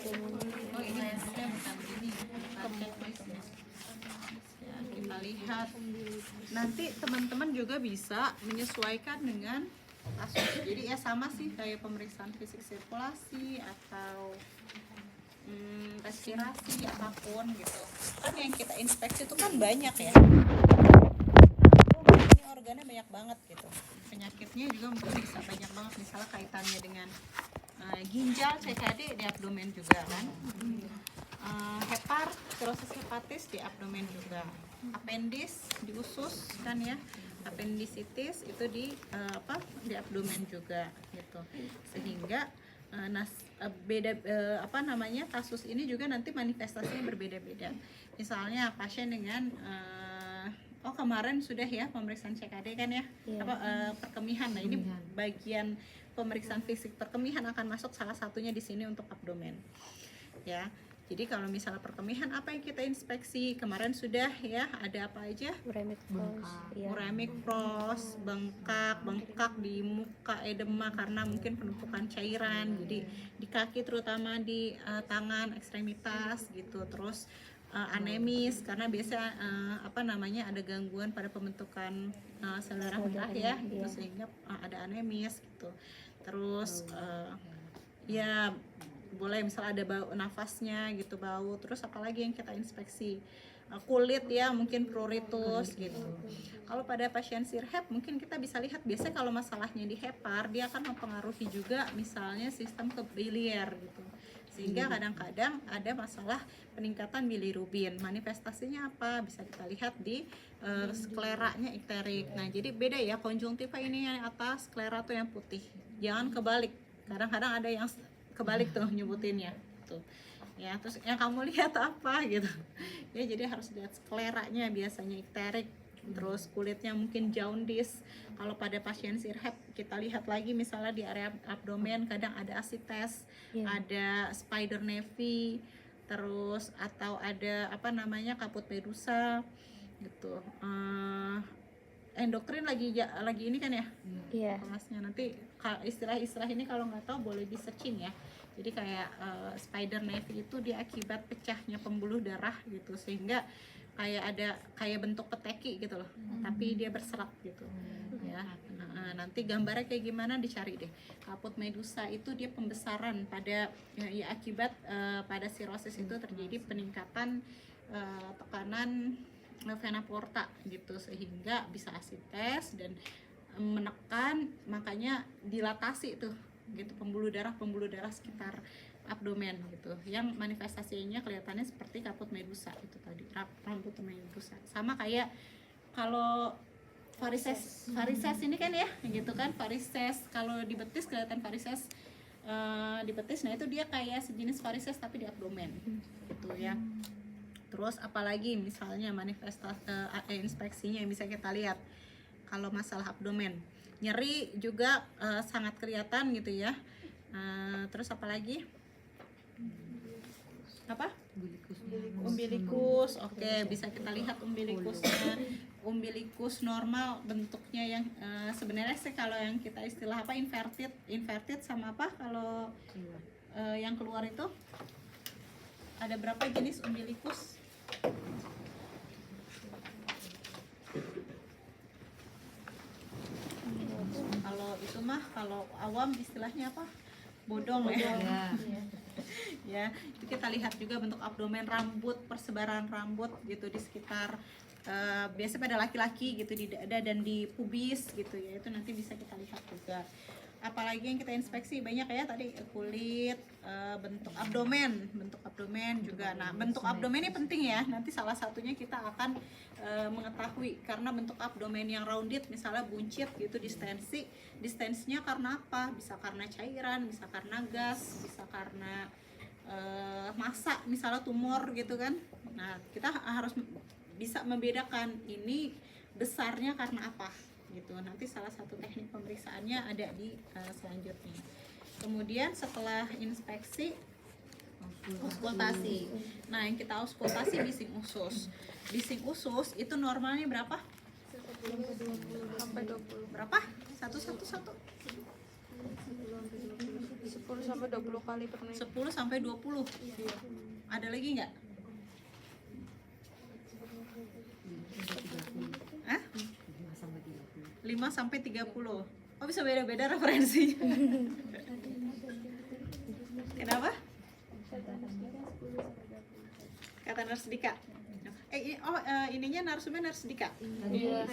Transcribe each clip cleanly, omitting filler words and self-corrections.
Oh ini hasilnya bukan begini, bukan checklist ya. Ya, kita lihat. Nanti teman-teman juga bisa menyesuaikan dengan kasus. Jadi ya sama sih kayak pemeriksaan fisik sirkulasi atau respirasi apapun gitu. Kan yang kita inspeksi itu kan banyak ya. Ini organnya banyak banget gitu. Penyakitnya juga mungkin bisa banyak banget, misalnya kaitannya dengan ginjal, CKD di abdomen juga kan. Hepar, cirrhosis hepatis di abdomen juga. Apendis di usus kan ya. Appendicitis itu di di abdomen juga gitu. Sehingga kasus ini juga nanti manifestasinya berbeda-beda. Misalnya pasien dengan kemarin sudah ya pemeriksaan CKD kan ya, perkemihan. Nah ini bagian pemeriksaan fisik perkemihan akan masuk salah satunya di sini untuk abdomen ya. Jadi kalau misalnya perkemihan apa yang kita inspeksi kemarin sudah ya, ada apa aja? Uremic frost, bengkak di muka, edema karena mungkin penumpukan cairan. Jadi di kaki terutama di tangan, ekstremitas gitu. Terus anemis karena biasa ada gangguan pada pembentukan sel darah merah ya gitu, sehingga ada anemis gitu. Terus ya boleh misalnya ada bau nafasnya gitu, bau. Terus apalagi yang kita inspeksi, kulit ya, mungkin pruritus gitu. Kalau pada pasien sirhep mungkin kita bisa lihat, biasanya kalau masalahnya di hepar dia akan mempengaruhi juga misalnya sistem biliar gitu, sehingga kadang-kadang ada masalah peningkatan bilirubin. Manifestasinya apa? Bisa kita lihat di skleranya ikterik. Nah jadi beda ya, konjungtiva ini yang atas, sklera tuh yang putih, jangan kebalik. Kadang-kadang ada yang kebalik tuh nyebutinnya tuh ya. Terus yang kamu lihat apa gitu ya, jadi harus lihat skleranya, biasanya ikterik. Terus kulitnya mungkin jaundice. Kalau pada pasien sirhep kita lihat lagi misalnya di area abdomen kadang ada asites, ada spider nevi, terus atau ada kaput medusa gitu. Endokrin lagi ini kan ya kelasnya. Nanti istilah-istilah ini kalau nggak tahu boleh di searching ya. Jadi kayak spider nevi itu dia akibat pecahnya pembuluh darah gitu, sehingga kayak bentuk peteki gitu loh, tapi dia berserat gitu ya. Nanti gambarnya kayak gimana dicari deh. Kaput medusa itu dia pembesaran pada ya akibat pada sirosis itu terjadi peningkatan tekanan vena porta gitu, sehingga bisa asites dan menekan, makanya dilatasi tuh gitu pembuluh darah sekitar abdomen gitu, yang manifestasinya kelihatannya seperti kaput medusa itu tadi, rambut medusa. Sama kayak kalau varises ini kan ya gitu kan, varises kalau di betis kelihatan varises di betis. Nah itu dia kayak sejenis varises tapi di abdomen gitu ya. Terus apalagi misalnya manifestasi inspeksinya yang bisa kita lihat kalau masalah abdomen, nyeri juga sangat kelihatan gitu ya. Terus apalagi umbilikus. Oke, bisa kita lihat umbilikusnya. Umbilikus normal bentuknya yang sebenarnya sih kalau yang kita istilah inverted sama apa kalau yang keluar itu ada berapa jenis umbilikus? Kalau itu mah kalau awam istilahnya apa? Bodong ya. Ya, itu kita lihat juga bentuk abdomen, rambut, persebaran rambut gitu di sekitar biasa pada laki-laki gitu, di dada dan di pubis gitu ya. Itu nanti bisa kita lihat juga. Apalagi yang kita inspeksi banyak ya tadi, kulit, bentuk abdomen juga. Nah bentuk abdomen ini penting ya, nanti salah satunya kita akan mengetahui karena bentuk abdomen yang rounded misalnya buncit gitu, distensinya karena apa? Bisa karena cairan, bisa karena gas, bisa karena massa misalnya tumor gitu kan. Nah kita harus bisa membedakan ini besarnya karena apa gitu. Nanti salah satu teknik pemeriksaannya ada di selanjutnya. Kemudian setelah inspeksi, auskultasi. Nah yang kita auskultasi bising usus. Bising usus itu normalnya berapa? Sampai 20. Berapa? Satu. 10 sampai 20 kali per menit. 10 sampai 20. Iya. Ada lagi nggak? Hah? 5 sampai 30. Oh, bisa beda-beda referensinya. Kenapa? Kata Nurse Dika. Ininya narsumnya Nurse Dika. Iya.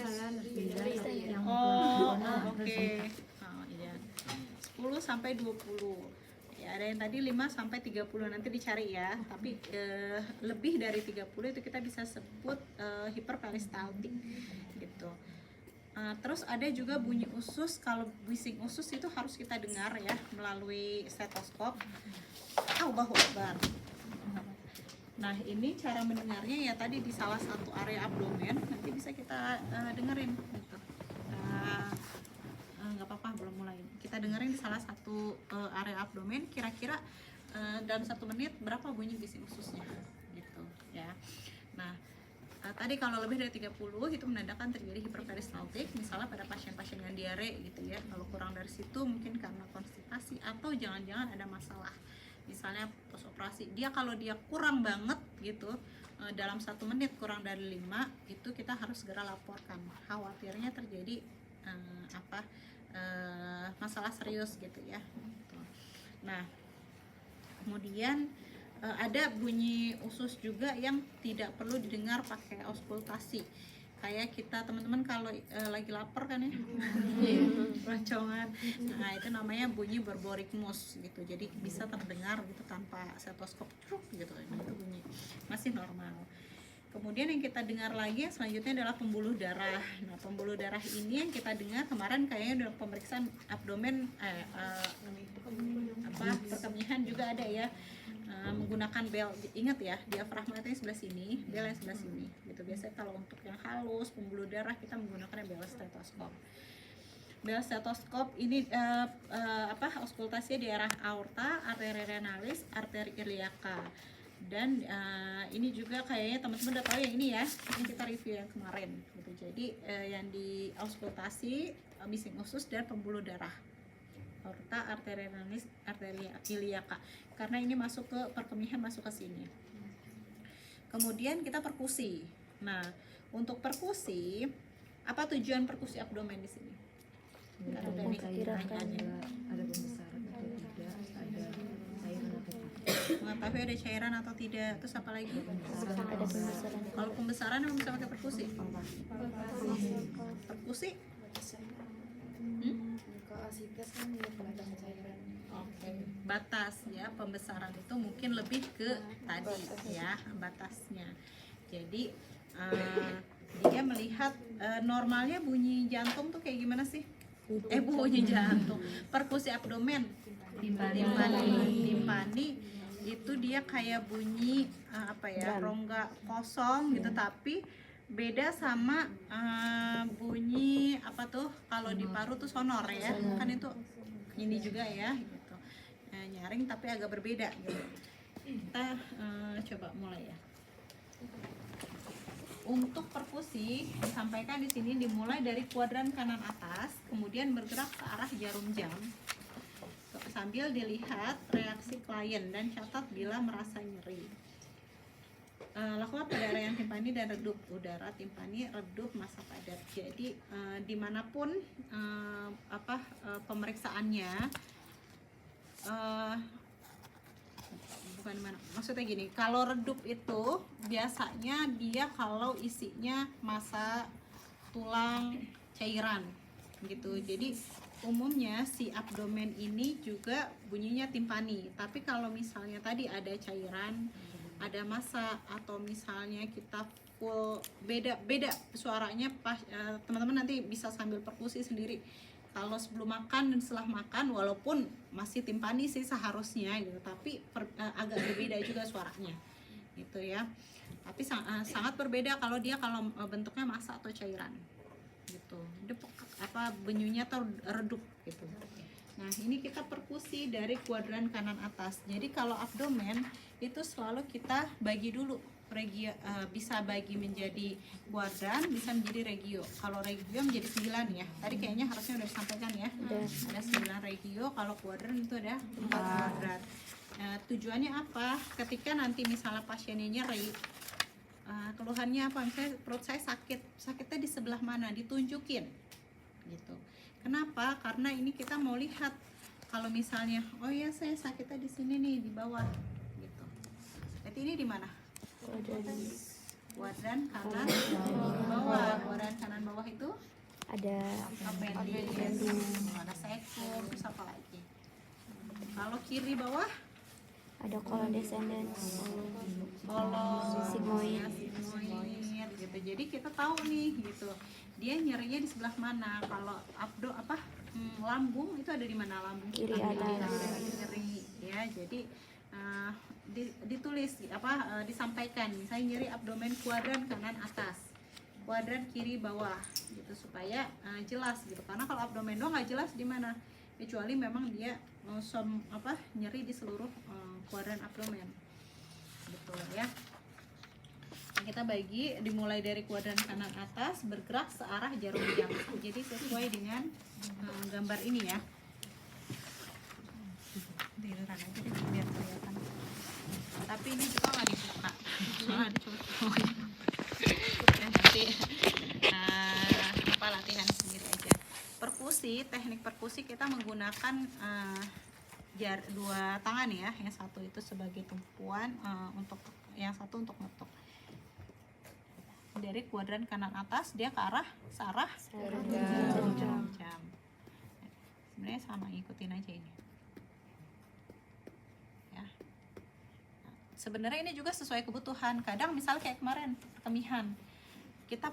Oh, oke. Oh, iya. 10 sampai 20. Ya, ada yang tadi 5 sampai 30, nanti dicari ya. Tapi lebih dari 30 itu kita bisa sebut hiperperistaltik gitu. Terus ada juga bunyi usus. Kalau bising usus itu harus kita dengar ya melalui stetoskop. Allahu Akbar. Nah, ini cara mendengarnya ya tadi di salah satu area abdomen, nanti bisa kita dengerin gitu. Nggak apa-apa, belum mulai. Kita dengerin di salah satu area abdomen, kira-kira dalam 1 menit berapa bunyi bising ususnya gitu ya. Nah, tadi kalau lebih dari 30 itu menandakan terjadi hiperperistaltik, misalnya pada pasien-pasien yang diare gitu ya. Kalau kurang dari situ mungkin karena konstipasi atau jangan-jangan ada masalah. Misalnya pos operasi, kalau dia kurang banget gitu, dalam 1 menit kurang dari 5, itu kita harus segera laporkan. Khawatirnya terjadi masalah serius gitu ya. Nah, kemudian ada bunyi usus juga yang tidak perlu didengar pakai auskultasi. Kayak kita teman-teman kalau lagi lapar kan ya, roncongan. Nah, itu namanya bunyi berborikmus gitu. Jadi bisa terdengar gitu tanpa stetoskop gitu. Nah, itu bunyi masih normal. Kemudian yang kita dengar lagi yang selanjutnya adalah pembuluh darah. Nah, pembuluh darah ini yang kita dengar kemarin kayaknya udah pemeriksaan abdomen perkemihan juga ada ya. Menggunakan bel, ingat ya, diafragma itu yang sebelah sini, bel yang sebelah sini gitu. Biasanya kalau untuk yang halus pembuluh darah kita menggunakan bel stetoskop. Bel stetoskop ini auskultasinya di arah aorta, arteri renalis, arteri iliaca. Dan ini juga kayaknya teman-teman udah tahu yang ini ya, ini kita review yang kemarin gitu. Jadi yang di auskultasi bising usus dan pembuluh darah, aorta, arteri renalis, arteri iliaca, karena ini masuk ke perkemihan, masuk ke sini. Kemudian kita perkusi. Nah, untuk perkusi, apa tujuan perkusi abdomen di sini? Ada ada pembesaran atau tidak, ada cairan atau tidak. Mengetahui ada cairan atau tidak. Terus apa lagi? Ada pembesaran. Kalau pembesaran emang bisa pakai perkusi? Perkusi? Oke, batas ya, pembesaran itu mungkin lebih ke tadi ya, batasnya. Jadi dia melihat normalnya bunyi jantung tuh kayak gimana sih? Bunyi jantung, perkusi abdomen, timpani itu dia kayak bunyi rongga kosong gitu, tapi beda sama bunyi kalau di paru tuh sonor ya, kan itu ini juga ya gitu, nyaring tapi agak berbeda gitu. Kita coba mulai ya. Untuk perkusi disampaikan di sini dimulai dari kuadran kanan atas, kemudian bergerak ke arah jarum jam sambil dilihat reaksi klien dan catat bila merasa nyeri. Lakukan pada area timpani dan redup udara timpani, redup massa padat. Jadi dimanapun pemeriksaannya, bukan dimana, maksudnya gini, kalau redup itu biasanya dia kalau isinya massa, tulang, cairan gitu. Jadi umumnya si abdomen ini juga bunyinya timpani, tapi kalau misalnya tadi ada cairan, ada massa, atau misalnya kita full beda suaranya, teman-teman nanti bisa sambil perkusi sendiri. Kalau sebelum makan dan setelah makan, walaupun masih timpani sih seharusnya gitu, tapi agak berbeda juga suaranya gitu ya. Tapi sangat berbeda kalau bentuknya massa atau cairan gitu. Benyunya atau redup gitu. Nah, ini kita perkusi dari kuadran kanan atas. Jadi kalau abdomen itu selalu kita bagi dulu regio, bisa bagi menjadi kuadran, bisa menjadi regio. Kalau regio menjadi 9 ya. Tadi kayaknya harusnya udah disampaikan ya. Ada 9 regio, kalau kuadran itu ada 4 kuadran. Tujuannya apa? Ketika nanti misalnya pasiennya nyeri, keluhannya apa? Misalnya perut saya sakitnya di sebelah mana? Ditunjukin gitu. Kenapa? Karena ini kita mau lihat kalau misalnya, oh ya saya sakitnya di sini nih di bawah gitu. Berarti ini di mana? Kuadran kanan bawah. Kuadran kanan bawah itu Ada appendix, ada sekum, terus apa lagi? Kalau kiri bawah ada kolon descendens, kolon sigmoid. sigmoid gitu. Jadi kita tahu nih gitu. Dia nyerinya di sebelah mana? Kalau lambung itu ada di mana? Lambung Kiri kita atas. nyeri ya. Jadi ditulis disampaikan misalnya nyeri abdomen kuadran kanan atas, kuadran kiri bawah gitu supaya jelas gitu. Karena kalau abdomen doang nggak jelas di mana, kecuali memang dia nyeri di seluruh kuadran abdomen gitu ya. Nah, kita bagi dimulai dari kuadran kanan atas bergerak searah jarum jam. Jadi sesuai dengan gambar ini ya. Tiduran aja deh biar kelihatan. Tapi ini juga nggak dibuka. Soalnya ada cowok. Ya, nanti latihan sendiri aja. Perkusi, teknik perkusi kita menggunakan dua tangan ya. Yang satu itu sebagai tumpuan, yang satu untuk ngetuk. Dari kuadran kanan atas dia ke arah jarum jam. Sebenarnya sama, ikutin aja ini. Ya. Sebenarnya ini juga sesuai kebutuhan. Kadang misalnya kayak kemarin perkemihan, kita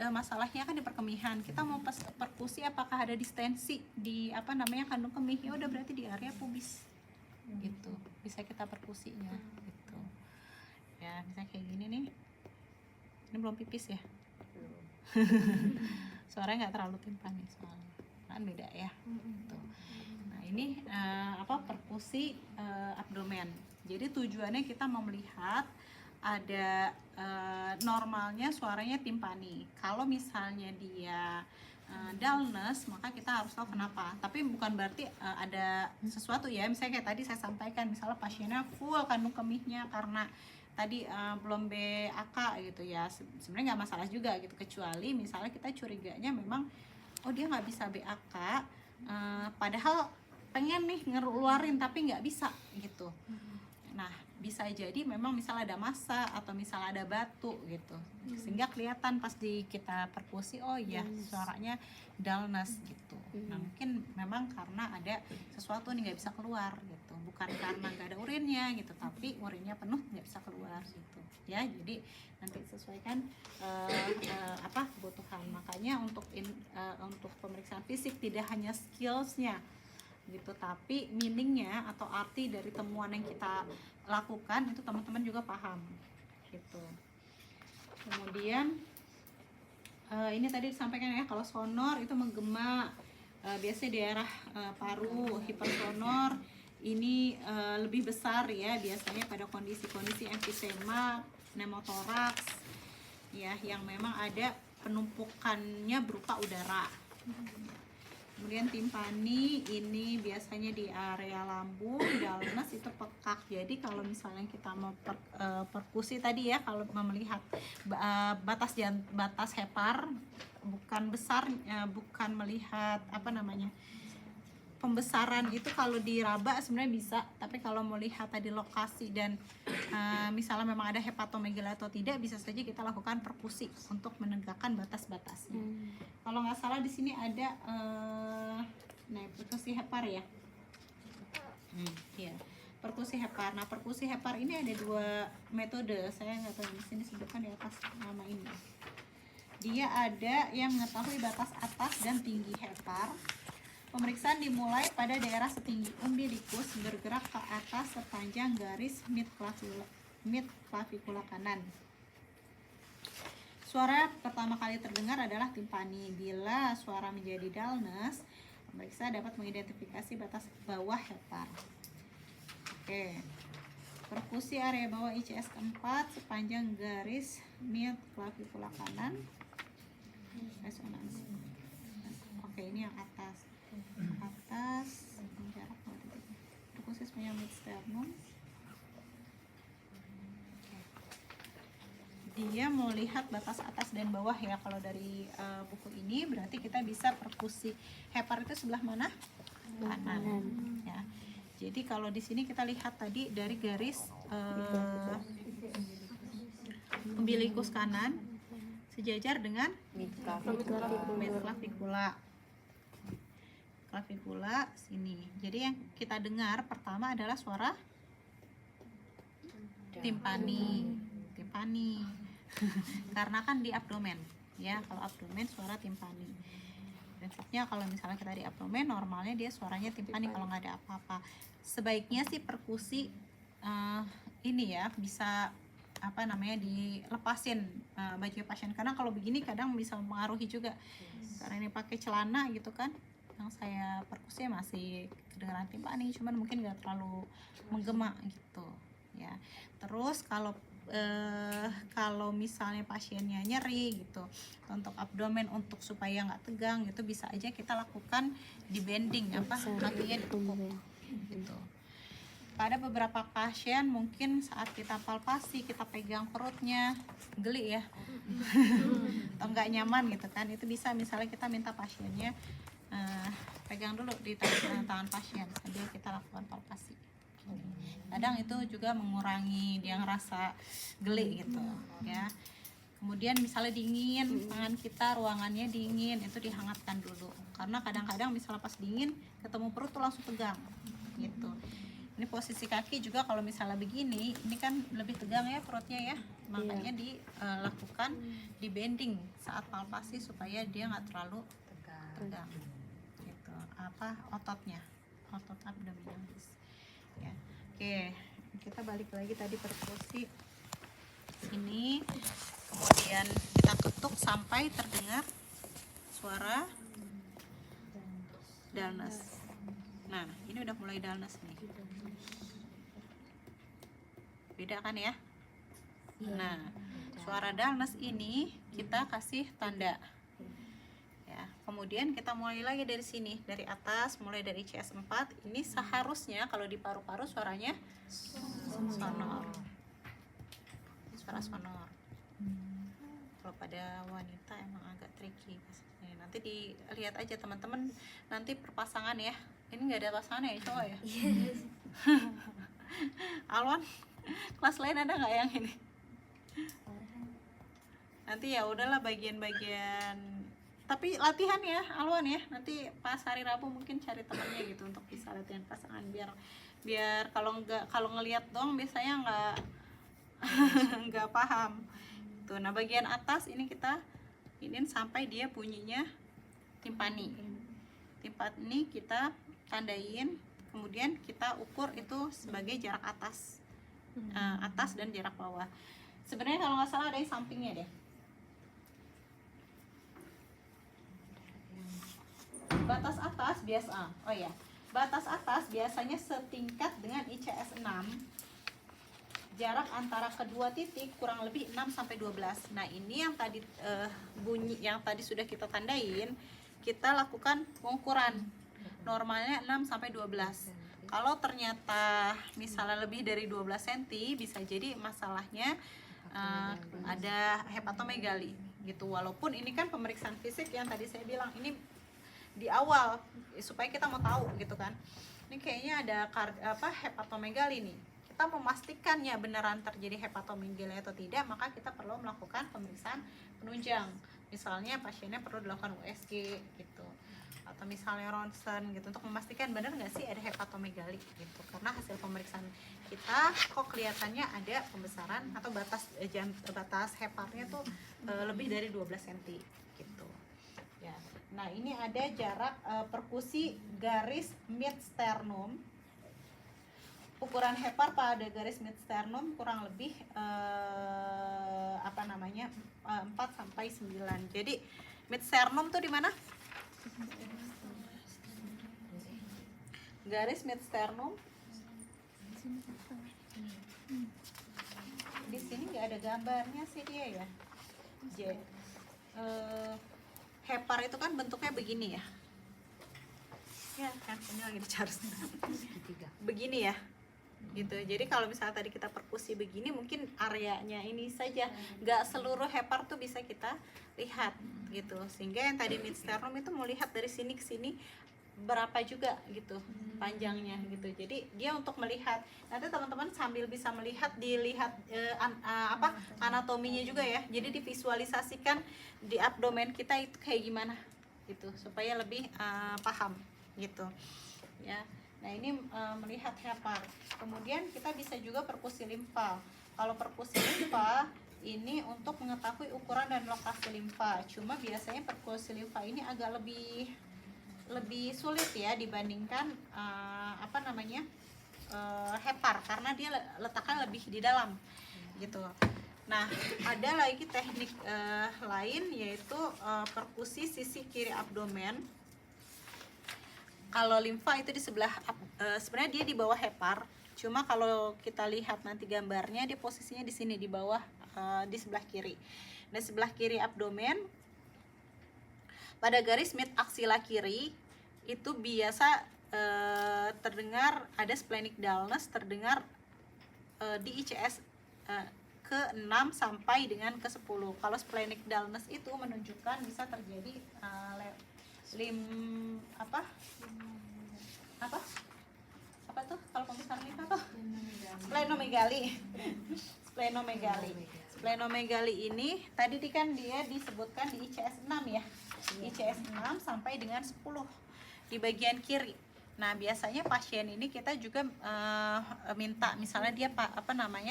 masalahnya kan di perkemihan. Kita mau perkusi apakah ada distensi di kandung kemih? Ya udah berarti di area pubis. Gitu. Bisa kita perkusinya gitu. Ya, misalnya kayak gini nih. Ini belum pipis ya? Suaranya nggak terlalu timpani soalnya. Kan beda ya. Gitu. Nah, ini perkusi abdomen. Jadi tujuannya kita mau melihat ada normalnya suaranya timpani. Kalau misalnya dia dullness, maka kita harus tahu kenapa. Tapi bukan berarti ada sesuatu ya. Misalnya kayak tadi saya sampaikan, misalnya pasiennya full kandung kemihnya karena tadi belum BAK gitu ya. Sebenarnya nggak masalah juga gitu, kecuali misalnya kita curiganya memang dia nggak bisa BAK, padahal pengen nih ngeluarin tapi nggak bisa gitu. Nah, bisa jadi memang misalnya ada massa atau misalnya ada batu gitu, sehingga kelihatan pas kita perkusi, oh ya suaranya dullness gitu. Nah, mungkin memang karena ada sesuatu nih nggak bisa keluar gitu, bukan karena nggak ada urinnya gitu, tapi urinnya penuh nggak bisa keluar gitu ya. Jadi nanti sesuaikan kebutuhan. Makanya untuk pemeriksaan fisik tidak hanya skillsnya gitu, tapi meaningnya atau arti dari temuan yang kita lakukan itu teman-teman juga paham gitu. Kemudian ini tadi disampaikan ya, kalau sonor itu menggema biasanya di daerah paru. Hipersonor ini lebih besar ya, biasanya pada kondisi-kondisi emfisema, pneumotoraks ya, yang memang ada penumpukannya berupa udara. Kemudian timpani ini biasanya di area lambung, dullness itu pekak. Jadi kalau misalnya kita mau perkusi tadi ya, kalau mau melihat batas hepar bukan besar, bukan melihat pembesaran itu kalau diraba sebenarnya bisa, tapi kalau mau lihat tadi lokasi dan misalnya memang ada hepatomegaly atau tidak, bisa saja kita lakukan perkusi untuk menegakkan batas-batasnya. Kalau nggak salah di sini ada perkusi hepar ya. Iya, perkusi hepar. Nah, perkusi hepar ini ada dua metode. Saya nggak tahu di sini sebutkan di atas nama ini. Dia ada yang mengetahui batas atas dan tinggi hepar. Pemeriksaan dimulai pada daerah setinggi umbilikus, bergerak ke atas sepanjang garis mid clavicula kanan. Suara pertama kali terdengar adalah timpani. Bila suara menjadi dullness, pemeriksa dapat mengidentifikasi batas bawah hepar. Oke. Perkusi area bawah ICS keempat sepanjang garis mid clavicula kanan. Resonansi. Oke, ini yang atas. Jarak perkusi sepanjang mid sternum. Dia mau lihat batas atas dan bawah ya. Kalau dari buku ini berarti kita bisa perkusi hepar itu sebelah mana? Kanan. Ya. Jadi kalau di sini kita lihat tadi dari garis umbilikus kanan sejajar dengan mid clavicula. Clavicula sini. Jadi yang kita dengar pertama adalah suara timpani. Karena kan di abdomen ya, kalau abdomen suara timpani. Prinsipnya kalau misalnya kita di abdomen normalnya dia suaranya timpani kalau nggak ada apa-apa. Sebaiknya sih perkusi ini ya bisa dilepasin baju pasien, karena kalau begini kadang bisa mempengaruhi juga. Karena ini pakai celana gitu kan, yang saya perkusi masih kedengaran timpani, cuman mungkin nggak terlalu menggema gitu ya. Terus kalau misalnya pasiennya nyeri gitu untuk abdomen, untuk supaya nggak tegang gitu, bisa aja kita lakukan di bending kakinya ditekuk gitu. Pada beberapa pasien mungkin saat kita palpasi, kita pegang perutnya geli ya atau nggak nyaman gitu kan, itu bisa misalnya kita minta pasiennya pegang dulu di tangan pasien sambil kita lakukan palpasi. Kadang itu juga mengurangi dia ngerasa geli gitu ya. Kemudian misalnya dingin, tangan kita ruangannya dingin, itu dihangatkan dulu, karena kadang-kadang misalnya pas dingin ketemu perut tuh langsung tegang gitu. Ini posisi kaki juga kalau misalnya begini, ini kan lebih tegang ya perutnya ya, makanya dilakukan di bending saat palpasi supaya dia nggak terlalu tegang gitu. Otot abdominalis ya. Oke, kita balik lagi tadi perkusi sini, kemudian kita ketuk sampai terdengar suara dullness. Nah, ini udah mulai dullness nih. Beda kan ya? Nah, suara dullness ini kita kasih tanda. Ya, kemudian kita mulai lagi dari sini, dari atas, mulai dari ICS 4. Ini seharusnya kalau di paru-paru suaranya sonor. Ini suara sonor. Kalau pada wanita emang agak tricky. Nanti dilihat aja teman-teman nanti perpasangan ya. Ini nggak ada pasangan ya cowok ya? Alwan, kelas lain ada nggak yang ini? Nanti ya udahlah bagian-bagian, tapi latihan ya Alwan ya, nanti pas hari Rabu mungkin cari temannya gitu untuk bisa latihan pasangan, biar kalau ngelihat dong biasanya nggak paham tuh. Nah, bagian atas ini kita iniin sampai dia bunyinya timpani kita tandain, kemudian kita ukur itu sebagai jarak atas dan jarak bawah. Sebenarnya kalau nggak salah ada di sampingnya deh. Batas atas batas atas biasanya setingkat dengan ICS 6. Jarak antara kedua titik kurang lebih 6-12. Nah, ini yang tadi bunyi yang tadi sudah kita tandain, kita lakukan pengukuran. Normalnya 6-12. Kalau ternyata misalnya lebih dari 12 cm, bisa jadi masalahnya ada hepatomegali gitu. Walaupun ini kan pemeriksaan fisik yang tadi saya bilang, ini di awal supaya kita mau tahu gitu kan, ini kayaknya ada hepatomegali nih. Kita memastikannya beneran terjadi hepatomegali atau tidak, maka kita perlu melakukan pemeriksaan penunjang. Misalnya pasiennya perlu dilakukan USG gitu, atau misalnya ronsen gitu, untuk memastikan benar nggak sih ada hepatomegali gitu. Karena hasil pemeriksaan kita kok kelihatannya ada pembesaran atau batas heparnya tuh lebih dari 12 cm gitu ya. Nah, ini ada jarak perkusi garis mid sternum. Ukuran hepar pada garis mid sternum kurang lebih 4-9. Jadi mid sternum tuh di mana? Garis mid sternum Di sini nggak ada gambarnya sih dia ya. Hepar itu kan bentuknya begini ya. Ya, handphonenya lagi di-charge. Begini ya. Gitu. Jadi kalau misalnya tadi kita perkusi begini, mungkin areanya ini saja, nggak seluruh hepar tuh bisa kita lihat gitu. Sehingga yang tadi midsternum itu mau lihat dari sini ke sini berapa juga gitu panjangnya gitu. Jadi dia untuk melihat, nanti teman-teman sambil bisa melihat, dilihat anatominya juga ya. Jadi divisualisasikan di abdomen kita itu kayak gimana gitu, supaya lebih paham gitu ya. Nah ini melihat hepar. Kemudian kita bisa juga perkusi limfa. Kalau perkusi limfa ini untuk mengetahui ukuran dan lokasi limfa. Cuma biasanya perkusi limfa ini agak lebih sulit ya dibandingkan hepar, karena dia letaknya lebih di dalam gitu. Nah ada lagi teknik lain, yaitu perkusi sisi kiri abdomen. Kalau limfa itu di sebelah, sebenarnya dia di bawah hepar. Cuma kalau kita lihat nanti gambarnya, dia posisinya di sini di bawah, di sebelah kiri. Nah sebelah kiri abdomen, pada garis mid aksila kiri itu biasa terdengar ada splenic dullness, terdengar di ICS ke-6 sampai dengan ke-10. Kalau splenic dullness itu menunjukkan bisa terjadi apa tuh kalau pembesaran limfa tuh splenomegali ini tadi kan dia disebutkan di ICS 6 ya. ICS 6 sampai dengan 10 di bagian kiri. Nah biasanya pasien ini kita juga minta misalnya dia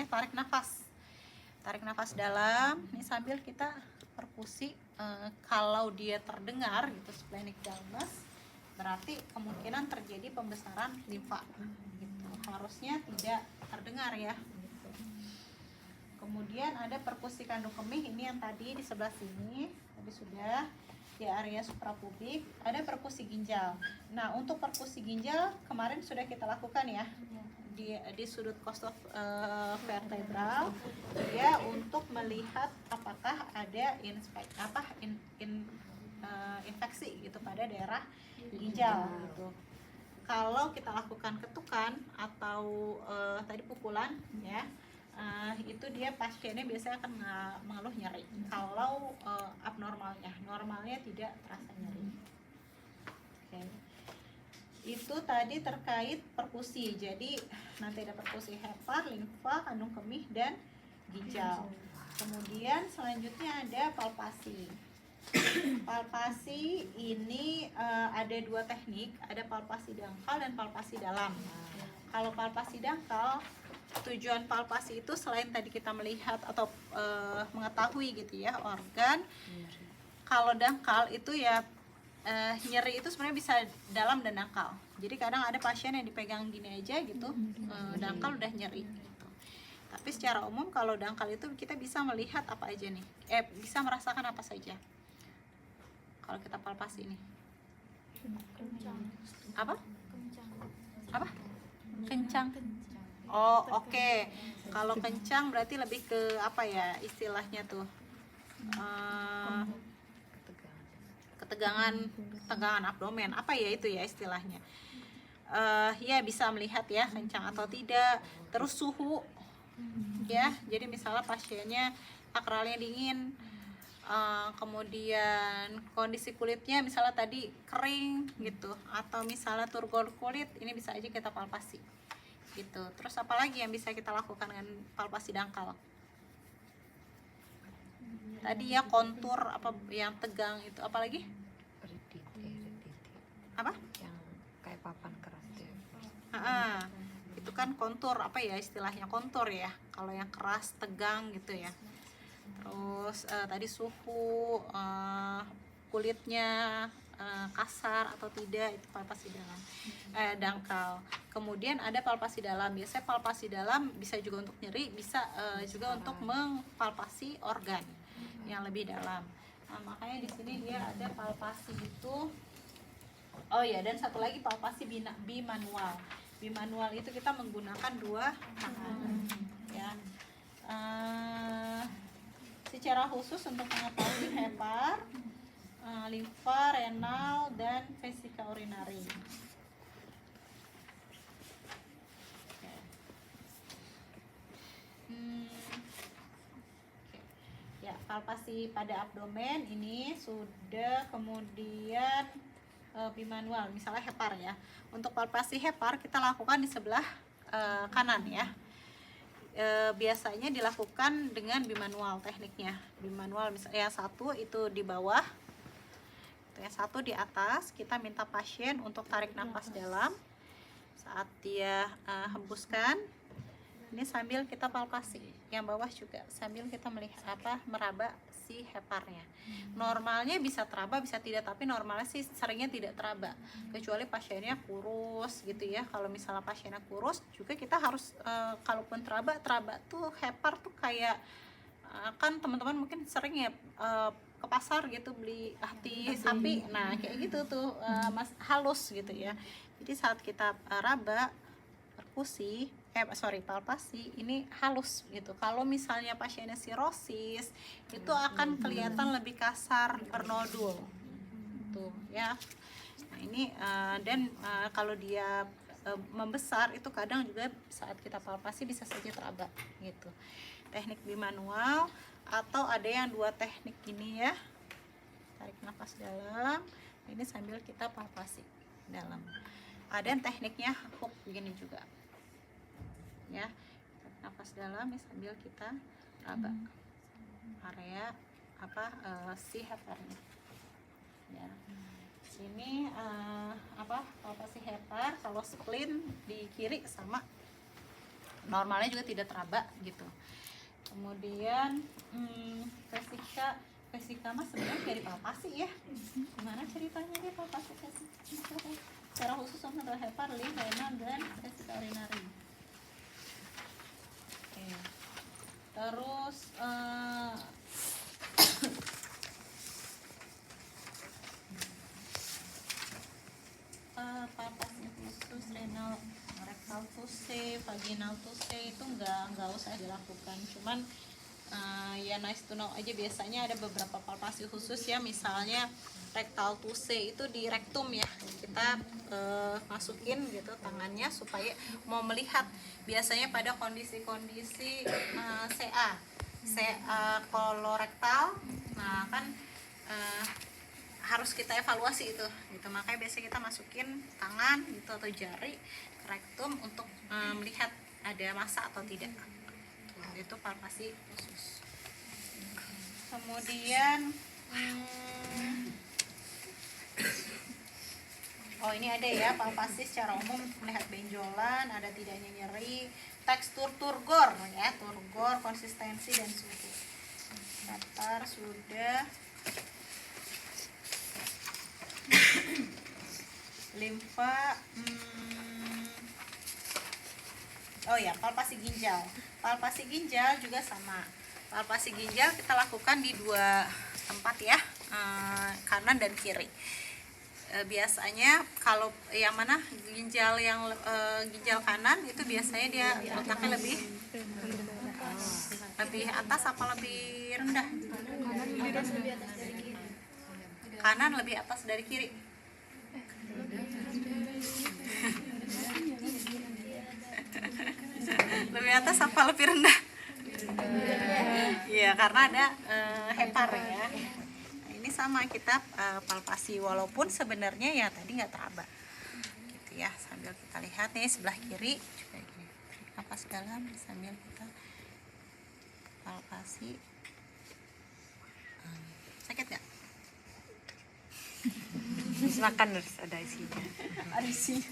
tarik nafas dalam ini sambil kita perkusi. Kalau dia terdengar gitu splenic dullness, berarti kemungkinan terjadi pembesaran limfa gitu. Harusnya tidak terdengar ya gitu. Kemudian ada perkusi kandung kemih, ini yang tadi di sebelah sini tadi sudah di area suprapubik. Ada perkusi ginjal. Nah untuk perkusi ginjal kemarin sudah kita lakukan ya di sudut costovertebral ya, untuk melihat apakah ada infeksi gitu pada daerah ginjal gitu. Kalau kita lakukan ketukan atau tadi pukulan ya, itu dia pasiennya biasanya akan mengeluh nyeri. Kalau normalnya tidak terasa nyeri. Oke. Itu tadi terkait perkusi. Jadi nanti ada perkusi hepar, limfa, kandung kemih, dan ginjal. Kemudian selanjutnya ada palpasi. Palpasi ini ada dua teknik, ada palpasi dangkal dan palpasi dalam. Kalau palpasi dangkal, tujuan palpasi itu selain tadi kita melihat atau mengetahui gitu ya organ. Kalau dangkal itu ya nyeri itu sebenarnya bisa dalam dan dangkal. Jadi kadang ada pasien yang dipegang gini aja gitu, dangkal udah nyeri gitu. Tapi secara umum kalau dangkal itu kita bisa melihat apa aja nih, bisa merasakan apa saja kalau kita palpasi ini. Apa? Kencang. Oh oke. Kalau kencang berarti lebih ke apa ya istilahnya tuh, tegangan abdomen, apa ya itu ya istilahnya. Ya bisa melihat ya kencang atau tidak. Terus suhu ya, jadi misalnya pasiennya akralnya dingin, kemudian kondisi kulitnya misalnya tadi kering gitu, atau misalnya turgor kulit, ini bisa aja kita palpasi gitu. Terus apalagi yang bisa kita lakukan dengan palpasi dangkal? Tadi ya kontur apa yang tegang itu, apalagi? Apa? Yang kayak papan keras deh. Itu kan kontur apa ya istilahnya, kontur ya kalau yang keras tegang gitu ya. Terus tadi suhu, kulitnya kasar atau tidak, itu palpasi dalam, dangkal. Kemudian ada palpasi dalam. Biasanya palpasi dalam bisa juga untuk nyeri, bisa juga untuk mempalpasi organ yang lebih dalam. Nah, makanya di sini dia ada palpasi itu. Oh ya, dan satu lagi palpasi bimanual. Bimanual itu kita menggunakan dua tangan ya. Secara khusus untuk mengetahui hepar, limfa, renal, dan vesika urinari. Oke. Ya, palpasi pada abdomen ini sudah, kemudian bimanual, misalnya hepar ya. Untuk palpasi hepar kita lakukan di sebelah kanan ya. Biasanya dilakukan dengan bimanual tekniknya. Bimanual misalnya yang satu itu di bawah, yang satu di atas. Kita minta pasien untuk tarik nafas dalam. Saat dia hembuskan, ini sambil kita palpasi. Yang bawah juga sambil kita melihat meraba si heparnya. Normalnya bisa teraba, bisa tidak, tapi normalnya sih seringnya tidak teraba. Kecuali pasiennya kurus gitu ya. Kalau misalnya pasiennya kurus juga kita harus kalaupun teraba tuh hepar tuh kayak kan teman-teman mungkin sering ya ke pasar gitu beli hati sapi. Nah, kayak gitu tuh halus gitu ya. Jadi saat kita raba perkusi palpasi ini halus gitu. Kalau misalnya pasiennya sirosis itu akan kelihatan lebih kasar, bernodul tuh ya. Nah ini dan kalau dia membesar itu kadang juga saat kita palpasi bisa saja teraba gitu. Teknik bimanual atau ada yang dua teknik ini ya, tarik nafas dalam ini sambil kita palpasi dalam. Ada yang tekniknya hook begini juga ya, nafas dalam ya, sambil kita raba area si heparnya ya. Sini palpasi hepar. Kalau spleen di kiri sama, normalnya juga tidak teraba gitu. Kemudian vesika mah sebenarnya dari palpasi ya. Gimana ceritanya dia palpasi vesika? Secara khusus untuk hepar, limfa, renal, dan vesika urinari. Terus palpasi khusus renal, rektal tuse, vaginal tuse itu nggak usah dilakukan. Cuman ya nice to know aja, biasanya ada beberapa palpasi khusus ya. Misalnya rektal tuse itu di rektum ya, kita masukin gitu tangannya supaya mau melihat. Biasanya pada kondisi-kondisi CA kolorektal, nah kan harus kita evaluasi itu gitu. Makanya biasanya kita masukin tangan gitu atau jari ke rektum untuk melihat ada massa atau tidak. Itu palpasi khusus. Kemudian ini ada ya palpasi secara umum, melihat benjolan, ada tidaknya nyeri, tekstur turgor ya, turgor, konsistensi dan suhu. Katar sudah. Limfa, palpasi ginjal. Palpasi ginjal juga sama. Palpasi ginjal kita lakukan di dua tempat ya, kanan dan kiri. Biasanya kalau yang mana ginjal kanan itu biasanya dia letaknya lebih atas apa lebih rendah? Kanan lebih atas dari kiri. Lebih atas apa lebih rendah? Iya, karena ada hepar ya. Ini sama kita palpasi, walaupun sebenarnya ya tadi nggak teraba gitu ya. Sambil kita lihat nih sebelah kiri juga gini, nafas dalam sambil kita palpasi. Sakit nggak? Makan harus ada isinya. Ada isi.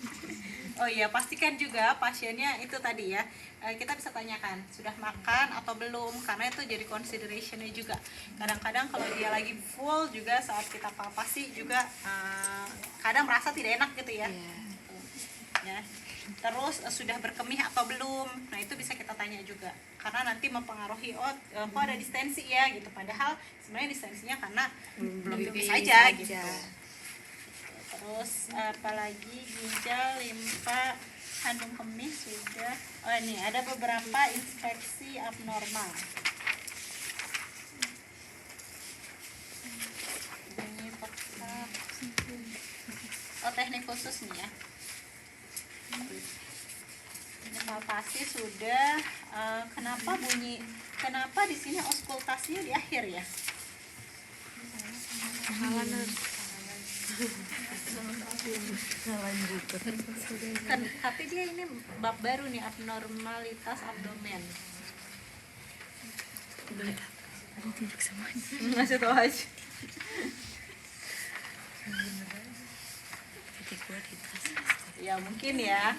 Oh iya, pastikan juga pasiennya itu tadi ya, kita bisa tanyakan sudah makan atau belum, karena itu jadi considerationnya juga. Kadang-kadang kalau dia lagi full juga saat kita palpasi juga kadang merasa tidak enak gitu ya. Ya. Terus sudah berkemih atau belum, nah itu bisa kita tanya juga, karena nanti mempengaruhi kok ada distensi ya gitu, padahal sebenarnya distensinya karena belum saja gitu. Terus apalagi ginjal, limfa, kandung kemih sudah. Oh ini ada beberapa inspeksi abnormal. Ini pekat. Oh teknik khusus nih ya. Ini palpasi sudah. Kenapa di sini auskultasinya di akhir ya? Tapi dia ini bab baru nih, abnormalitas abdomen. Ngasih tau aja. Ya mungkin ya,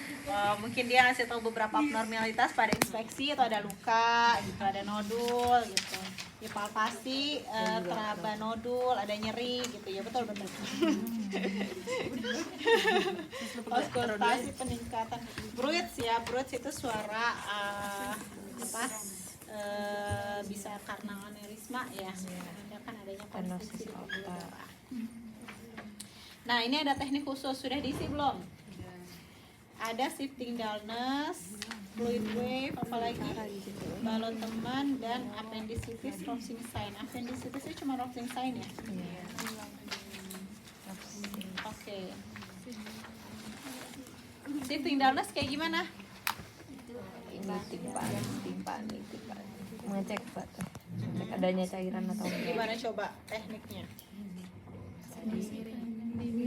mungkin dia ngasih tahu beberapa abnormalitas pada inspeksi, atau ada luka gitu, ada nodul gitu, dipalpasi teraba nodul, ada nyeri gitu ya, betul. Auskultasi peningkatan Bruits ya, Bruits itu suara bisa karena aneurisma ya, ada kan adanya konstriksi di pembuluh darah. Nah ini ada teknik khusus, sudah diisi belum? Ada shifting dullness, fluid wave, apalagi balon teman, dan appendicitis Rovsing sign. Appendicitis itu cuma Rovsing sign ya? Oke. Shifting dullness kayak gimana? Ini timpa. Mengecek Pak, cek adanya cairan atau enggak. Gimana coba tekniknya?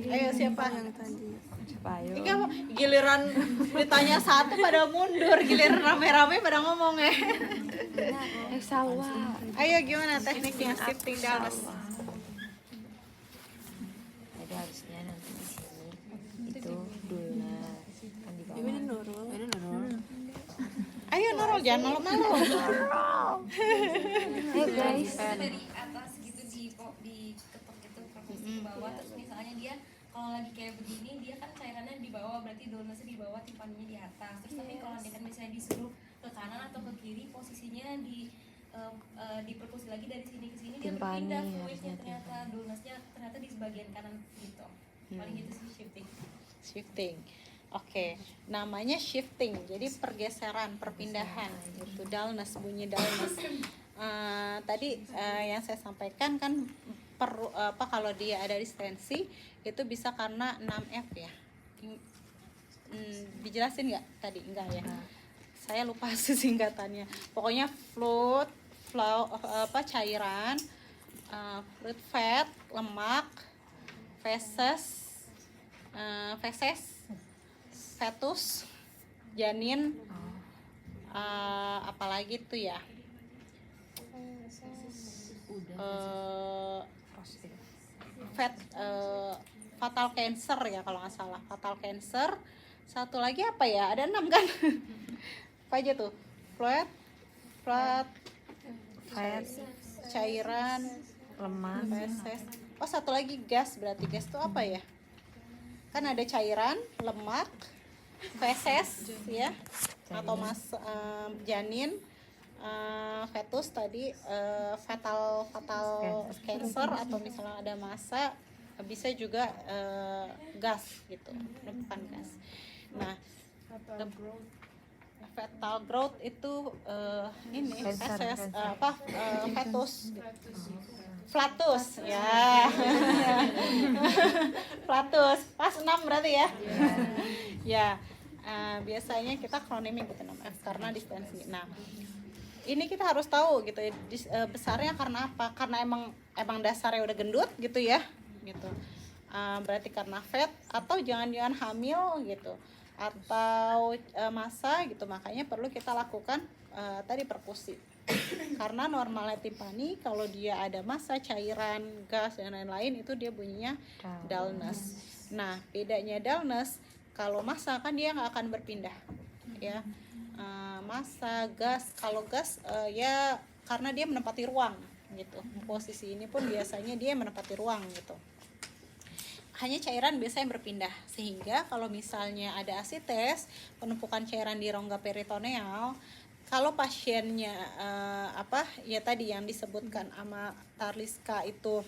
Ayo siapa? Ayo. Ini kan giliran ditanya satu pada mundur, giliran rame-rame pada ngomong ya. Salwa. Ayo gimana tekniknya shifting dullness? Jadi harusnya nanti di sini itu dulnas kan di bawah. Ini nurul. Ayo Nurul, jangan malu-malu. Ayo guys. Dari atas gitu diketok gitu ke bawah, terus misalnya dia kalau lagi kayak begini dia kan cairannya di bawah, berarti donusnya di bawah, timpaninya di atas. Terus tapi kalau dia kan misalnya disuruh ke kanan atau ke kiri, posisinya diperkusi lagi dari sini ke sini, dia Timpani, berpindah harusnya fluidnya, ternyata donusnya ternyata di sebagian kanan gitu. Paling gitu sih shifting. Shifting. Oke, namanya shifting. Jadi pergeseran, perpindahan gitu. Dullness, bunyi dullness. Tadi yang saya sampaikan kan kalau dia ada distensi itu bisa karena 6F ya. Dijelasin nggak tadi? Enggak ya. Saya lupa singkatannya. Pokoknya flow cairan, fluid fat, lemak, feses, fetus, janin, apalagi tuh ya, fatal cancer ya kalau nggak salah, fatal cancer. Satu lagi apa ya, ada 6 kan. Apa aja tuh? Fat, cairan, Lemak. feses. Oh satu lagi gas, berarti gas tuh apa ya? Kan ada cairan, lemak, feses ya, atau janin, fetus tadi, fatal cancer, atau misalnya ada massa, bisa juga gas gitu, bukan gas. Nah, fetal growth itu ini feses, fetus gitu. Flatus ya. Flatus pas 6 berarti ya. Ya, biasanya kita kronimin gitu 6F karena distensi. Nah, ini kita harus tahu gitu ya, besarnya karena apa? Karena emang dasarnya udah gendut gitu ya, gitu. Berarti karena fat, atau jangan-jangan hamil gitu, atau massa gitu. Makanya perlu kita lakukan tadi perkusi. Karena normalnya timpani kalau dia ada massa, cairan, gas dan lain-lain itu dia bunyinya dullness. Nah, bedanya dullness, kalau massa kan dia nggak akan berpindah ya. Massa, gas, kalau gas ya karena dia menempati ruang gitu. Posisi ini pun biasanya dia menempati ruang gitu. Hanya cairan biasanya berpindah, sehingga kalau misalnya ada asites, penumpukan cairan di rongga peritoneal, kalau pasiennya ya tadi yang disebutkan sama Tarliska itu,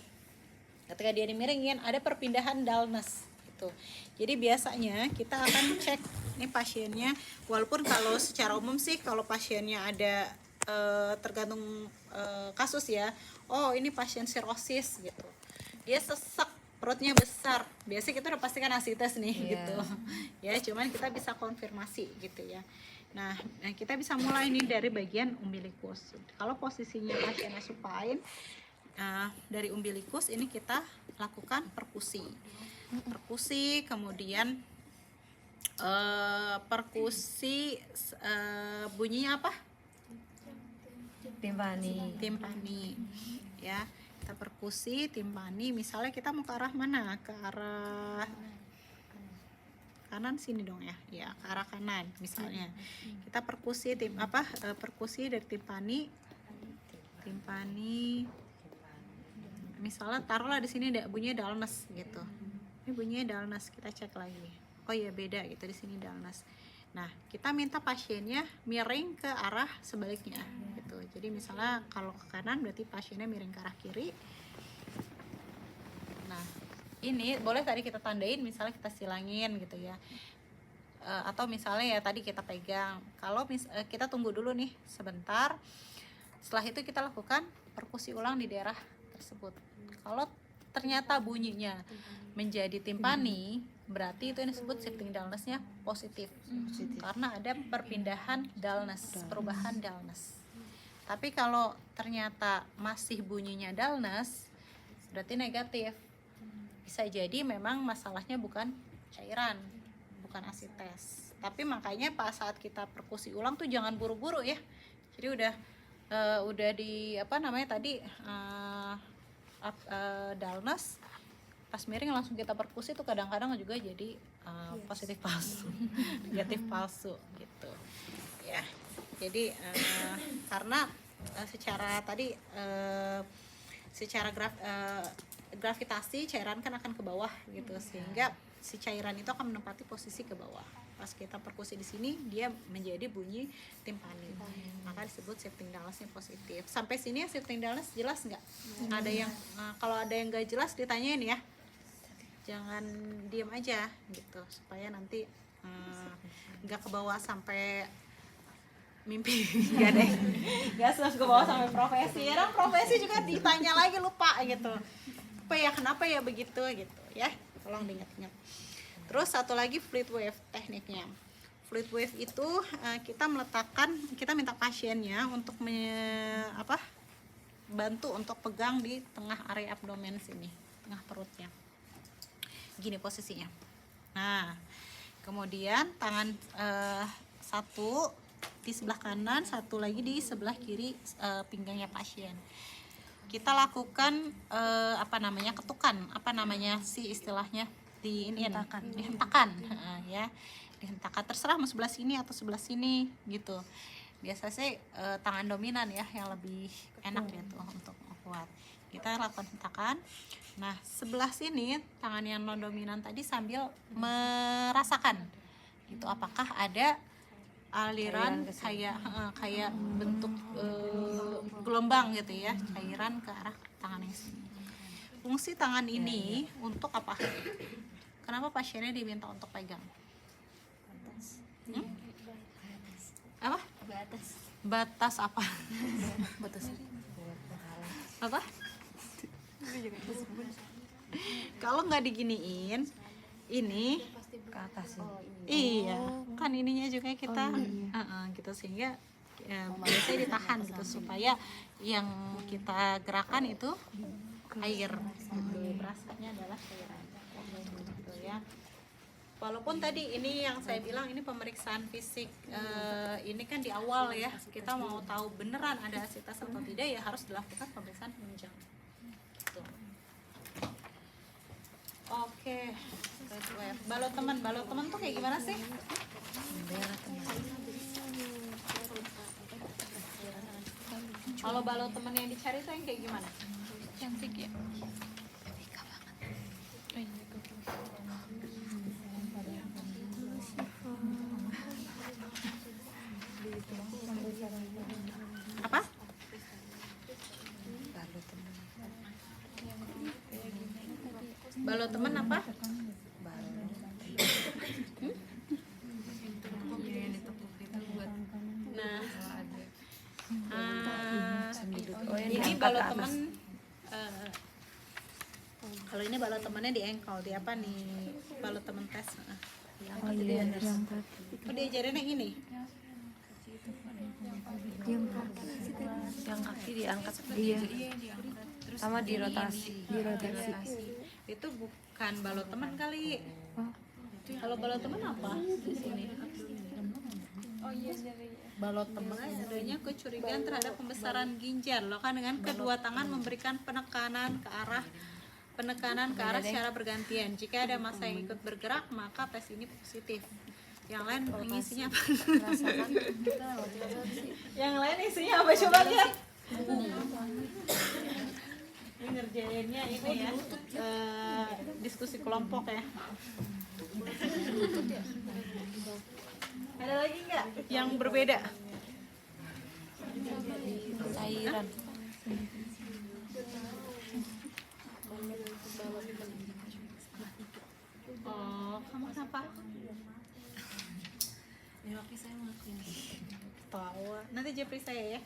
ketika dia dimiringin ada perpindahan dullness gitu. Jadi biasanya kita akan cek ini pasiennya, walaupun kalau secara umum sih kalau pasiennya ada tergantung kasus ya. Oh, ini pasien sirosis gitu. Dia sesek, perutnya besar. Biasanya kita udah pastikan asites nih gitu. Ya, cuman kita bisa konfirmasi gitu ya. Nah, kita bisa mulai nih dari bagian umbilikus. Kalau posisinya pasiennya supine, dari umbilikus ini kita lakukan perkusi. Perkusi, kemudian perkusi bunyinya apa? Timpani. Ya, kita perkusi timpani. Misalnya kita mau ke arah mana? Ke arah kanan sini dong ya, ya ke arah kanan misalnya. Kita perkusi perkusi dari timpani, misalnya taruhlah di sini bunyinya dulness gitu. Ini bunyinya dulness, kita cek lagi. Oh ya beda gitu, di sini dulness. Nah, kita minta pasiennya miring ke arah sebaliknya gitu. Jadi misalnya kalau ke kanan berarti pasiennya miring ke arah kiri. Nah, ini boleh tadi kita tandain, misalnya kita silangin gitu ya, atau misalnya ya tadi kita pegang. Kalau kita tunggu dulu nih sebentar, setelah itu kita lakukan perkusi ulang di daerah tersebut. Kalau ternyata bunyinya menjadi timpani, berarti itu yang disebut shifting dullness-nya positif. Karena ada perpindahan dullness, perubahan dullness. Tapi kalau ternyata masih bunyinya dullness, berarti negatif. Bisa jadi memang masalahnya bukan cairan, bukan asites. Tapi makanya pas saat kita perkusi ulang tuh jangan buru-buru ya. Jadi udah di tadi dullness, pas miring langsung kita perkusi tuh kadang-kadang juga jadi positif palsu, negatif palsu gitu. Ya. Jadi karena secara tadi secara gravitasi cairan kan akan ke bawah gitu, sehingga si cairan itu akan menempati posisi ke bawah. Pas kita perkusi di sini dia menjadi bunyi timpani, maka disebut shifting dullness-nya positif. Sampai sini shifting dullness jelas nggak? Ada yang kalau ada yang nggak jelas ditanyain ya, jangan diem aja gitu, supaya nanti nggak ke bawah sampai mimpi. Nggak ke bawah sampai profesi. Ya, profesi juga ditanya lagi lupa gitu. Kenapa ya begitu gitu ya, tolong diingat-ingat. Terus satu lagi fluid wave tekniknya. Fluid wave itu kita minta pasiennya untuk bantu untuk pegang di tengah area abdomen sini, tengah perutnya. Gini posisinya. Nah, kemudian tangan satu di sebelah kanan, satu lagi di sebelah kiri pinggangnya pasien. Kita lakukan ketukan, istilahnya dihentakan ya, dihentakan, terserah mau sebelah sini atau sebelah sini gitu. Biasa sih tangan dominan ya yang lebih enak gitu untuk kuat. Kita lakukan hentakan. Nah, sebelah sini tangan yang non dominan tadi sambil merasakan gitu, apakah ada aliran kayak bentuk gelombang gitu ya, cairan ke arah tangan yang sini. Fungsi tangan ini untuk apa? Kenapa pasiennya diminta untuk pegang? Apa? Batas apa? Apa? Kalau nggak diginiin, ini ke atas iya kan ininya juga kita gitu, sehingga biasanya ditahan gitu supaya yang kita gerakan itu air gitu. Berasanya adalah cairan gitu ya. Walaupun tadi ini yang saya bilang ini pemeriksaan fisik, ini kan di awal ya, kita mau tahu beneran ada asites atau tidak ya harus dilakukan pemeriksaan penunjang gitu. Oke. Balot teman tuh kayak gimana sih? Kalau balot teman yang dicari tuh yang kayak gimana? Cantik ya? Apa? Balot teman apa? Oh, yang Ini diangkat balok ke atas. temen kalau ini balok temennya di ankle, di apa nih balok temen tes. Oh iya, diangkat. Oh diajarin yang ini. Yang kaki diangkat seperti Iya, itu. Sama dirotasi. dirotasi. Itu bukan balok temen kali. Oh, Kalau balok temen apa? Di sini. Balot temen adanya kecurigaan terhadap pembesaran ginjal. Lakukan dengan kedua tangan memberikan penekanan ke arah secara bergantian. Jika ada massa yang ikut bergerak, maka tes ini positif. Yang lain isinya apa? Yang lain isinya apa coba lihat? Ini ngerjainnya ini ya, diskusi kelompok ya. Ada lagi nggak yang berbeda? Cairan. Oh, kamu kenapa? Ya oke saya ngelakuin. Tawa. Nanti Jepri saya ya.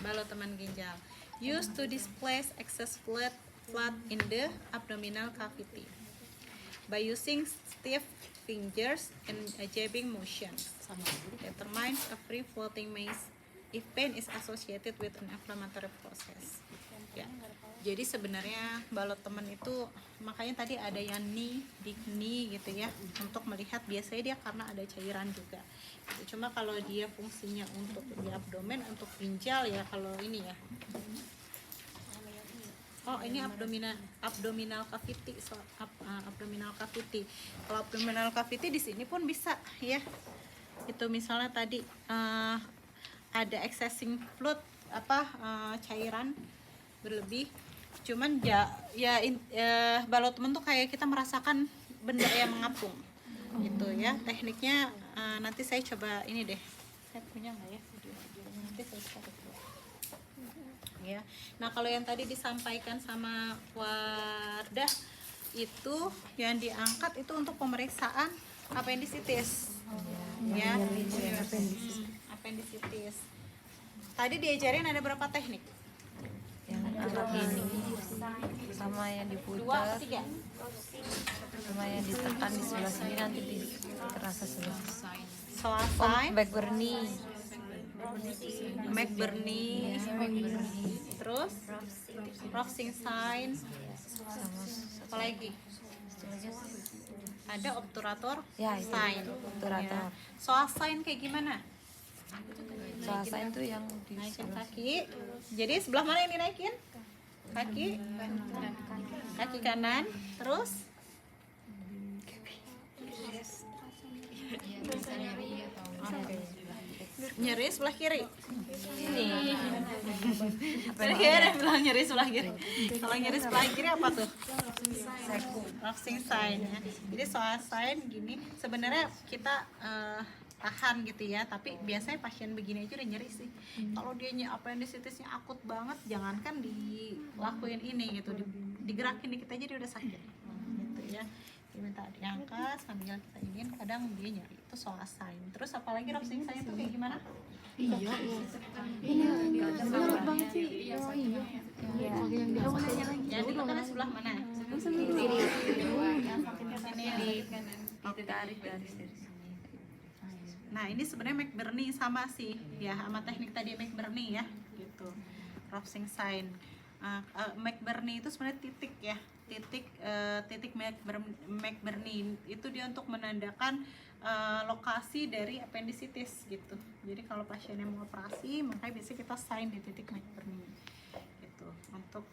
Balok teman ginjal. Used to displace excess blood in the abdominal cavity by using stiff fingers and a jabbing motion. Determine a free floating mass if pain is associated with an inflammatory process. Ya. Jadi sebenarnya balot teman itu makanya tadi ada yang di knee gitu ya, untuk melihat biasanya dia karena ada cairan juga. Gitu. Cuma kalau dia fungsinya untuk di abdomen, untuk ginjal ya kalau ini ya. Oh ini abdominal cavity, abdominal cavity. Kalau abdominal cavity di sini pun bisa ya. Itu misalnya tadi ada excessing fluid cairan berlebih. Cuman balot temen tuh kayak kita merasakan benda yang mengapung gitu ya. Tekniknya nanti saya coba ini deh. Saya punya nggak ya video? Nanti saya cari dulu. Ya. Nah kalau yang tadi disampaikan sama Wardah itu yang diangkat itu untuk pemeriksaan appendicitis. Ya. Appendicitis. Tadi diajarin ada berapa teknik? Yang angkat ini sama yang 2 diputar, atau 3? sama yang ditekan di sebelah sini nanti terasa sebelah. Soal Oh, sign, McBurney, terus Roxing sign, apa lagi? Ada obturator Ya, itu. sign. Obturator. Ya. Soal sign kayak gimana? Selasa itu yang di Naikin sebelah. kaki. Jadi sebelah mana yang dinaikin? Kaki kanan, terus nyeri sebelah kiri. Ini. Sebelah kiri, bilang nyeri sebelah kiri. Kalau nyeri sebelah kiri apa tuh? Roxing sign ya. Jadi soal sign gini, sebenarnya kita tahan gitu ya, tapi biasanya pasien begini aja udah nyeri sih. Kalau dia appendicitisnya akut banget, jangankan dilakuin ini gitu, digerakin dikit aja dia udah sakit gitu ya. Diminta diangkat sambil kita ingin, kadang dia nyeri, itu soal sign. Terus apalagi Roxing sign itu kayak gimana? iya. Ini bener banget sih. Oh iya. Yang ditekan sebelah mana? Kiri. Ini Ditarik dari sini. Nah ini sebenarnya McBurney sama sih ya, sama teknik tadi McBurney ya gitu. Roxing sign. McBurney itu sebenarnya titik ya, titik McBurney itu dia untuk menandakan lokasi dari appendicitis gitu. Jadi kalau pasien yang mau operasi, makanya biasanya kita sign di titik McBurney gitu untuk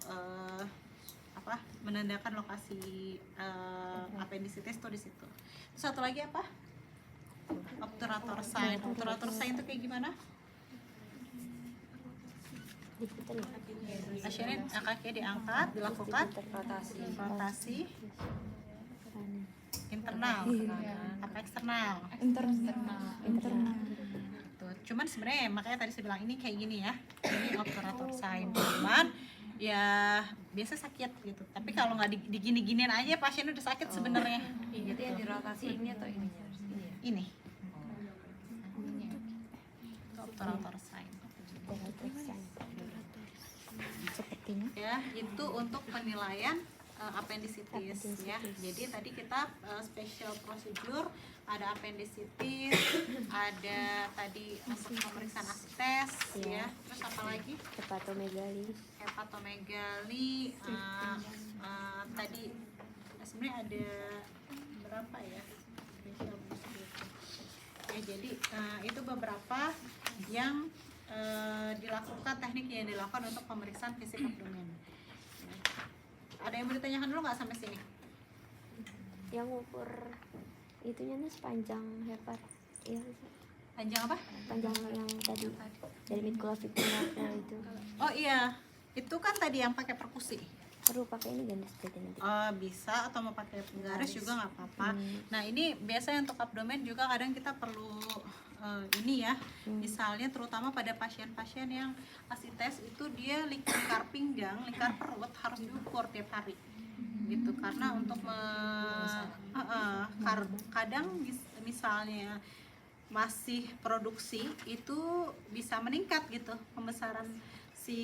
menandakan lokasi appendicitis tuh di situ. Terus satu lagi apa? Obturator sign. Obturator sign itu kayak gimana? Pasiennya kakinya diangkat, dilakukan rotasi internal apa eksternal? Internal. Tuh. Cuman sebenarnya makanya tadi saya bilang ini kayak gini ya. Ini obturator sign. Cuman ya biasa sakit gitu. Tapi kalau nggak digini-giniin aja pasien udah sakit sebenarnya. Itu yang dirotasi ini atau ininya? Ini ya? Ini obturator sign. Sepertinya. Ya, itu untuk penilaian appendicitis ya. Jadi tadi kita special procedure, ada appendicitis, ada tadi untuk pemeriksaan asites ya. Terus apa lagi? Hepatomegali. Hepatomegali, tadi sebenarnya ada berapa ya? Special procedure. Ya, jadi itu beberapa yang dilakukan, teknik yang dilakukan untuk pemeriksaan fisik abdomen. Ada yang mau ditanyakan dulu nggak sampai sini? Yang ukur itunya nih sepanjang hepar. Iya, Panjang apa? panjang yang tadi dari midclavicular itu. Oh iya, itu kan tadi yang pakai perkusi. Perlu pakai ini garis berarti nanti. Bisa, atau mau pakai penggaris juga nggak apa-apa. Nah ini biasanya untuk abdomen juga kadang kita perlu ini ya, misalnya terutama pada pasien-pasien yang asites itu dia lingkar pinggang, lingkar perut harus diukur tiap hari gitu, karena untuk kadang misalnya masih produksi itu bisa meningkat gitu pembesaran si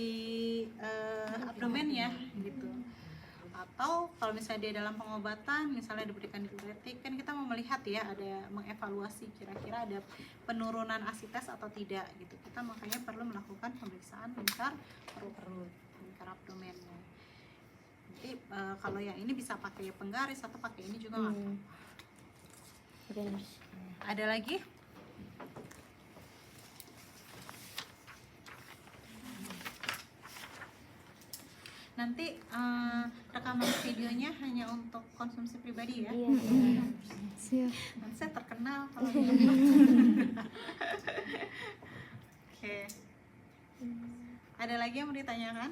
abdomennya gitu. Atau kalau misalnya dia dalam pengobatan, misalnya diberikan diuretik, kan kita mau melihat ya, ada mengevaluasi kira-kira ada penurunan asites atau tidak gitu. Kita makanya perlu melakukan pemeriksaan lingkar perut, lingkar abdomennya. Jadi kalau yang ini bisa pakai penggaris atau pakai ini juga nggak apa-apa. Oke, nurse. Ada lagi? Nanti rekaman videonya hanya untuk konsumsi pribadi ya. Iya. Siap. Nanti saya terkenal kalau Oke. Ada lagi yang mau ditanyakan?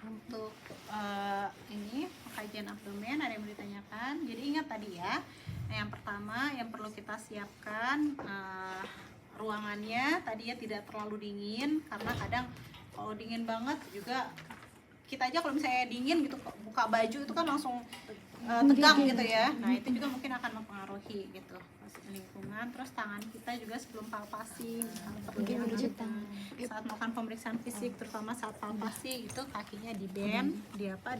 Untuk ini kajian abdomen ada yang mau ditanyakan. Jadi ingat tadi ya, yang pertama yang perlu kita siapkan ruangannya tadi ya, tidak terlalu dingin, karena kadang kalau dingin banget juga kita aja kalau misalnya dingin gitu buka baju itu kan langsung tegang gitu ya. Nah itu juga mungkin akan mempengaruhi gitu lingkungan. Terus tangan kita juga sebelum palpasi, saat melakukan pemeriksaan fisik, terutama saat palpasi itu kakinya di bend, di apa